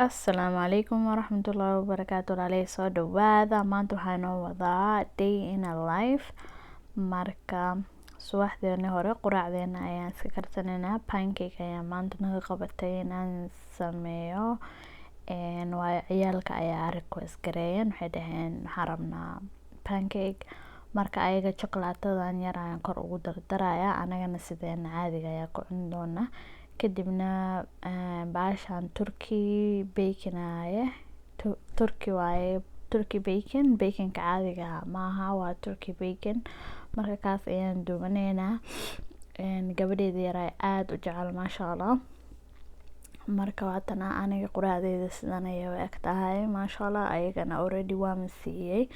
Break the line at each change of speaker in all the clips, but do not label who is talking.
Asalaamu calaykum waraxmatullaahi wabarakaatu. Walaalahay soo dhawaada. Maanta waxaa inoo wadaa day in a life. Marka subaxdeena hore quraacdeena ayaan iska karsanaynaa. Pancake ayaan maanta naga qabatay inaan sameeyo. Waayo ciyaalka ayaa request gareeyeen. Waxay dhaheen waxaan rabnaa pancake. Marka ayaga chocolaatadan yar ayaan kor ugu dardarayaa. Anagana sideena caadiga ayaa ku cuni doonaa. Kadibna baashaan turkey bacon waaye. Turkey bacon. Baconka caadiga maaha, waa turkey bacon. Marka kaas ayaan duwanaynaa. Gabadheeda yar ay aad u jecel maasha Allah. Marka waatana aniga quraacdeeda sidan ayay u eg tahay maasha Allah. Ayagana already waan siiyay.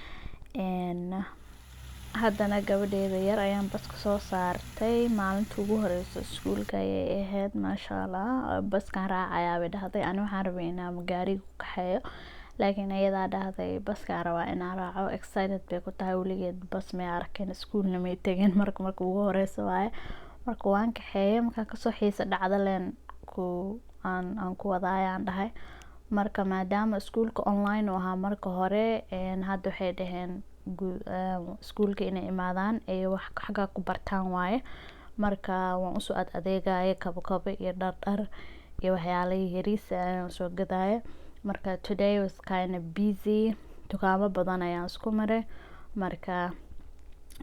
Haddana gabadheeda yar ayaan baska soo saartay. Maalintii ugu horeyso iskuulka ayay ahayd maasha Allah. Baskaan raacayaa bay dhahday. Ani waxaan rabay inaan gaariga ku kaxeeyo. Laakiin ayadaa dhahday baskaan rabaa inaan raaco. Excited bay ku tahay. Weligeed bas may arkin. Iskuulna may tagin marka ugu horeyso waaye. Marka waan kaxeeyay. Markaan kasoo xiisa dhacda leen aan ku wadaayaan dhahay. Marka maadaama iskuulka online u ahaa marka hore, hadda waxay dhaheen iskuulka inay imaadaan ay wax xagaa ku bartaan waaye. Marka waan usoo adeegaya kabo iyo dhar iyo waxyaalihii yariis ayaan soo gadaaya. Marka today was kind of busy. Dukaamo badan ayaan isku maray. Marka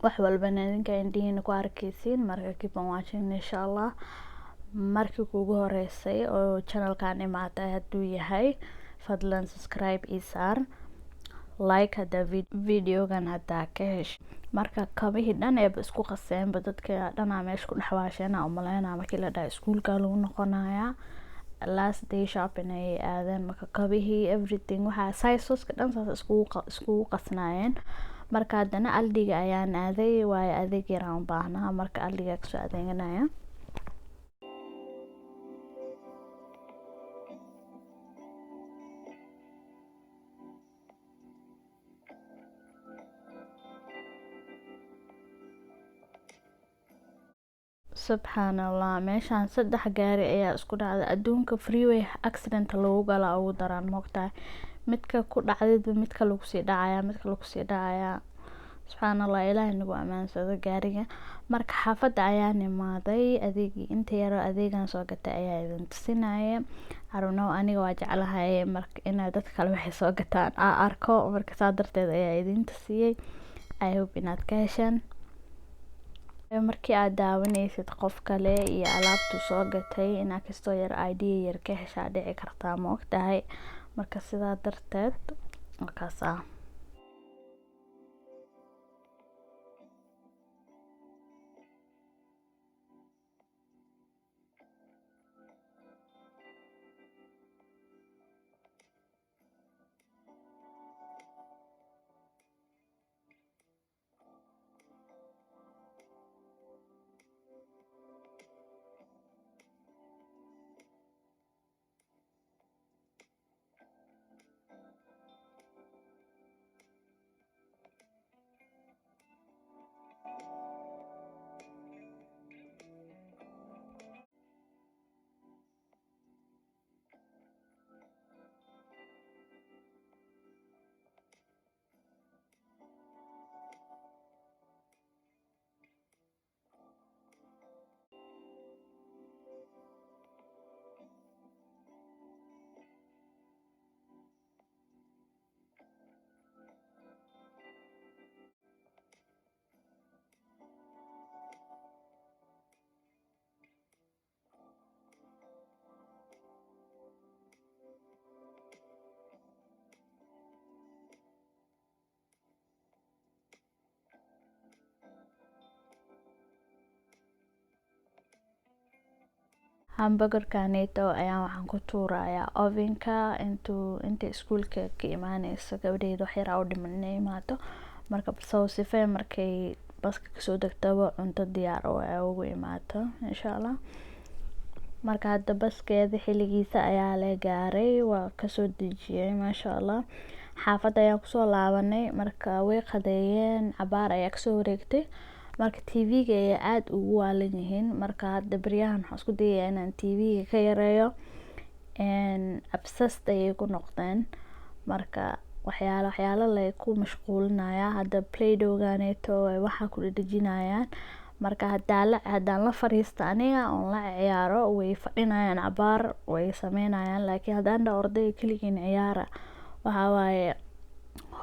wax walbana idinka indhihiina ku arkaysiin. Marka keep on watching insha Allah. Markii kuugu horeysay oo channelkaan imaatay hadduu yahay, fadlan subscribe ii saar. Like hadda videogan haddaa ka hesho. Marka kabihii dhan eeba isku qaseenba dadka dhanaa meesha ku dhaxwaasheen u maleynaa markii la dhahay iskuulka lagu noqonayaa. Last day shopping ayay aadeen. Marka kabihii everything waxaa sizes ka dhan saas iskugu qasnaayeen. Marka haddana Aldiga ayaan aaday. Waayo adeeg yar aan u baahnaa. Marka Aldiga kasoo adeeganaya. Subhanallah, meeshaan 3 gaari ayaa isku dhacday. Adduunka freeway accident lagu gala ugu daran moogtahay. Midka ku dhacdayba midka lagu sii dhacaya. Subhanallah, Ilaahay nagu amaansado gaariga. Marka xaafadda ayaan imaaday. Adeegii inta yar adeegan soo gatay ayaa idin tusinaya. I don't know, aniga waa jeclahay marka inay dadka kale waxay soo gataan arko. Marka saa darteed ayaa idin tusiyay. I hope inaad ka heshaan. Markii aad daawanaysid qof kale iyo alaabtu soo gatay inaa kastoo yar idea yar ka heshaa dhici kartaa moogtahay. Marka sidaa darteed markaasa hamburgerkaneeto ayaan waxaan ku tuurayaa ovenka inta iskuulka ka imaanayso. Gabadheeda wax yar u dhiman inay imaato. Marka soo sifee markay baska kasoo degtaba cunto diyaar oo ay ugu imaato insha Allah. Marka hadda baskeeda xiligiisa ayaa la gaaray. Waa kasoo dejiyay maasha Allah. Xaafadda ayaan kusoo laabanay. Marka way qadeeyeen. Cabaar ayaa kasoo wareegtay. Marka TV-ga ay aad ugu waalan yihiin. Marka hadda baryahan waxaan isku dayayaa inaan TV-ga ka yareeyo. obsessed ayay ku noqdeen. Marka waxyaalo lay ku mashquulinaya hadda Play-Doh-gaaneeto waxa ku dhajinayaan. Marka haddaan la fariista aniga oo la ciyaaro way fadhinayaan cabaar way sameynayaan, laakiin haddaan dha orday kaligiin ciyaara waxa waaye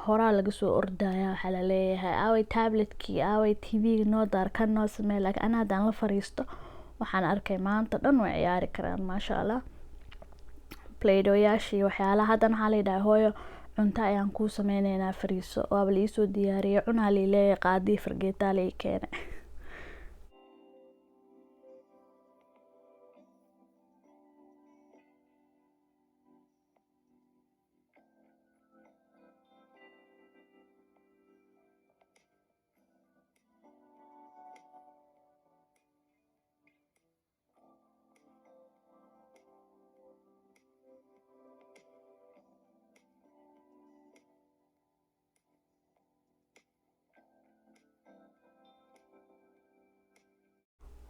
horaa laga soo ordaya waxa la leeyahay aaway tabletkii aaway TV-ga noo daar kan noo samee. laakiin ana haddaan la fariisto waxaan arkay maanta dhan way ciyaari karaan maasha Allah. Play-Doh-yaashii waxyaalaha haddana waxaa la yidhaha hooyo cunto ayaan kuu sameyneynaa fariiso waaba la iisoo diyaariyay cunaa la leeyahay qaadii fargeetaa la ii keenay.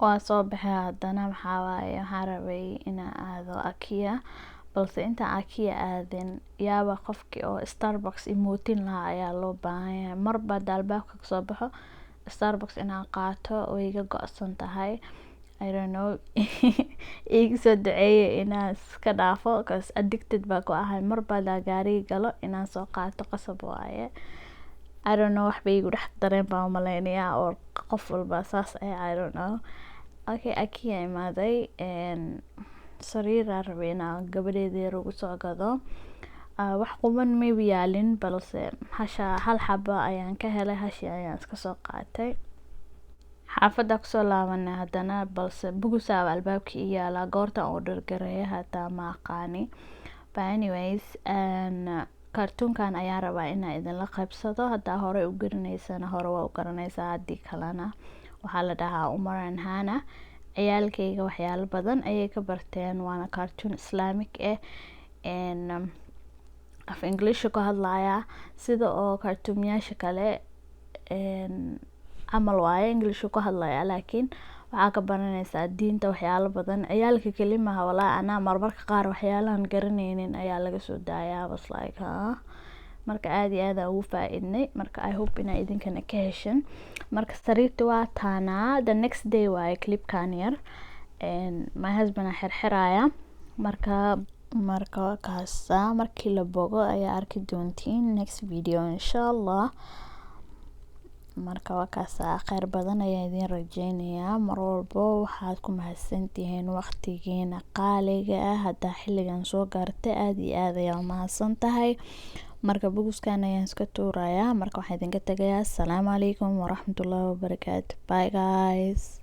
waa soo baxay haddana waxaa waaye waxaan rabay inaan aado Ikea, balse intaan Ikea aadin yaaba qofkii oo Starbucks imootin lahaa ayaa loo baahan yahay. marba hadda albaabka kasoo baxo Starbucks inaan qaato way iga go'san tahay. I don't know iga soo duceeyay inaan iska dhaafo cause addicted baa ku ahay. marba hadda gaariga galo inaan soo qaato qasab waaye. I don't know waxba igu dhex dareen baan umaleynaya oo qof walba saas I don't know. Okay, Ikea imaaday sariiraan rabay inaan gabadheeda yar ugu soo gado. wax quban maybe yaalin balse hal xaba ayaan ka helay, hashi ayaan iska soo qaatay. xaafadda kusoo laabanay haddana balse bugusaaba albaabka ii yaala goorta order gareeya hataa ma aqaani. But anyways kartoonkan ayaa rabaa inaan idinla qaybsado. haddaa hore u garanaysana hore waa u garanaysaa, haddii kalena waxaa la dhahaa Umar and Hannah. ciyaalkayga waxyaalo badan ayay ka barteen, waana cartoon Islamic af English ku hadlaya sida oo cartoon-yaasha kale camal waaye English ku hadlaya, laakiin waxaa ka baranaysaa diinta waxyaalo badan. ciyaalka kalimaha walaa anaa marmarka qaar waxyaalahan garanaynin ayaa laga soo daayaa was like marka aad iyo aad ugu faa'iidnay. marka I hope inaa idinkana ka heshin. marka sariirta waa taanaa the next day waaye clipkan yar my husband xirxiraya. marka kaasa markii la bogo ayaa arki doontiin next video insha Allah. marka waa kaasa khayr badan ayaa idin rajeynayaa. mar walbo waxaad ku mahadsantihiin waqtigiina qaaliga ah. haddaa xilligan soo gaartay aad iyo aad ayaa mahadsan tahay. marka buguskan ayaan iska tuurayaa. marka waxaan idinka tagayaa. Assalaamu calaykum waraxmatullaahi wabarakaatu. Bye guys.